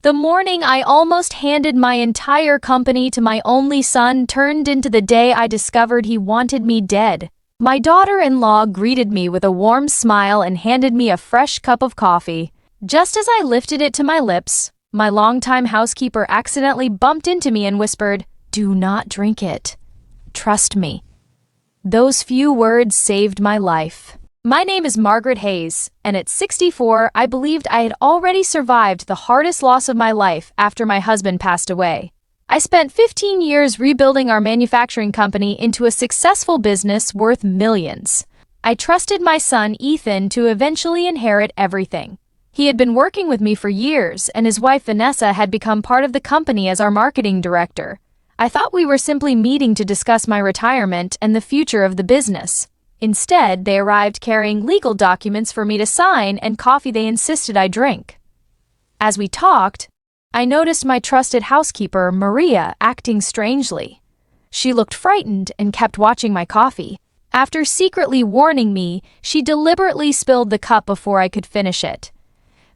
The morning I almost handed my entire company to my only son turned into the day I discovered he wanted me dead. My daughter-in-law greeted me with a warm smile and handed me a fresh cup of coffee. Just as I lifted it to my lips, my longtime housekeeper accidentally bumped into me and whispered, "Do not drink it. Trust me." Those few words saved my life. My name is Margaret Hayes, and at 64, I believed I had already survived the hardest loss of my life after my husband passed away. I spent 15 years rebuilding our manufacturing company into a successful business worth millions. I trusted my son Ethan to eventually inherit everything. He had been working with me for years, and his wife Vanessa had become part of the company as our marketing director. I thought we were simply meeting to discuss my retirement and the future of the business. Instead, they arrived carrying legal documents for me to sign and coffee they insisted I drink. As we talked, I noticed my trusted housekeeper, Maria, acting strangely. She looked frightened and kept watching my coffee. After secretly warning me, she deliberately spilled the cup before I could finish it.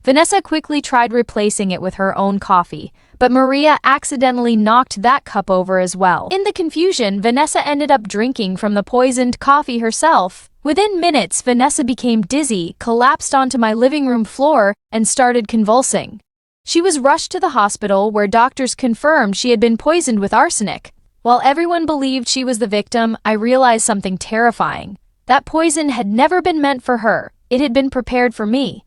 Vanessa quickly tried replacing it with her own coffee, but Maria accidentally knocked that cup over as well. In the confusion, Vanessa ended up drinking from the poisoned coffee herself. Within minutes, Vanessa became dizzy, collapsed onto my living room floor, and started convulsing. She was rushed to the hospital where doctors confirmed she had been poisoned with arsenic. While everyone believed she was the victim, I realized something terrifying. That poison had never been meant for her. It had been prepared for me.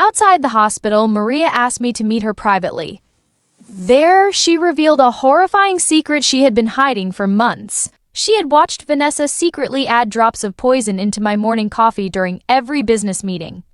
Outside the hospital, Maria asked me to meet her privately. There, she revealed a horrifying secret she had been hiding for months. She had watched Vanessa secretly add drops of poison into my morning coffee during every business meeting.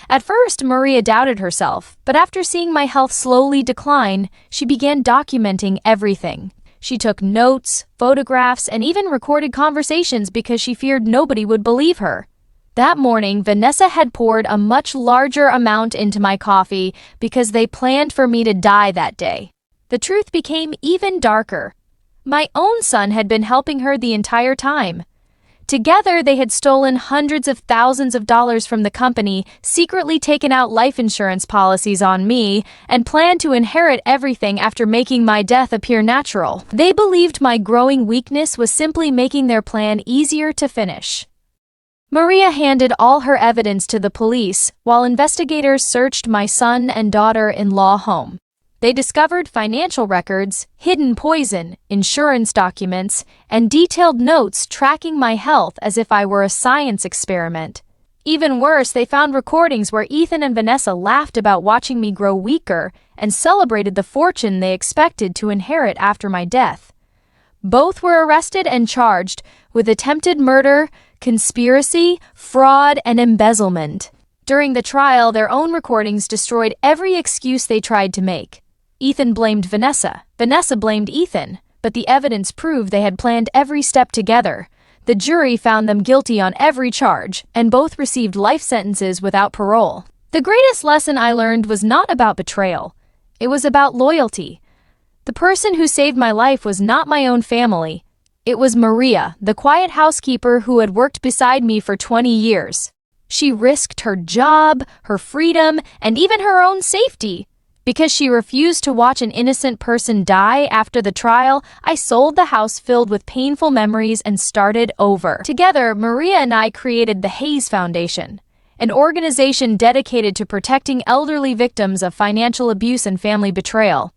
At first, Maria doubted herself, but after seeing my health slowly decline, she began documenting everything. She took notes, photographs, and even recorded conversations because she feared nobody would believe her. That morning, Vanessa had poured a much larger amount into my coffee because they planned for me to die that day. The truth became even darker. My own son had been helping her the entire time. Together, they had stolen hundreds of thousands of dollars from the company, secretly taken out life insurance policies on me, and planned to inherit everything after making my death appear natural. They believed my growing weakness was simply making their plan easier to finish. Maria handed all her evidence to the police while investigators searched my son and daughter-in-law home. They discovered financial records, hidden poison, insurance documents, and detailed notes tracking my health as if I were a science experiment. Even worse, they found recordings where Ethan and Vanessa laughed about watching me grow weaker and celebrated the fortune they expected to inherit after my death. Both were arrested and charged with attempted murder, conspiracy, fraud, and embezzlement. During the trial, their own recordings destroyed every excuse they tried to make. Ethan blamed Vanessa. Vanessa blamed Ethan, but the evidence proved they had planned every step together. The jury found them guilty on every charge, and both received life sentences without parole. The greatest lesson I learned was not about betrayal. It was about loyalty. The person who saved my life was not my own family. It was Maria, the quiet housekeeper who had worked beside me for 20 years. She risked her job, her freedom, and even her own safety. Because she refused to watch an innocent person die after the trial, I sold the house filled with painful memories and started over. Together, Maria and I created the Hayes Foundation, an organization dedicated to protecting elderly victims of financial abuse and family betrayal.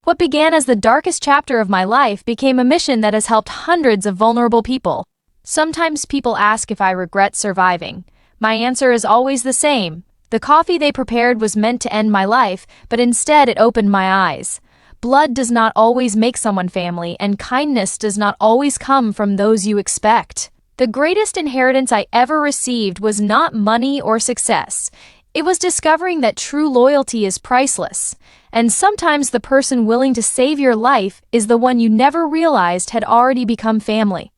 What began as the darkest chapter of my life became a mission that has helped hundreds of vulnerable people. Sometimes people ask if I regret surviving. My answer is always the same. The coffee they prepared was meant to end my life, but instead it opened my eyes. Blood does not always make someone family, and kindness does not always come from those you expect. The greatest inheritance I ever received was not money or success. It was discovering that true loyalty is priceless, and sometimes the person willing to save your life is the one you never realized had already become family.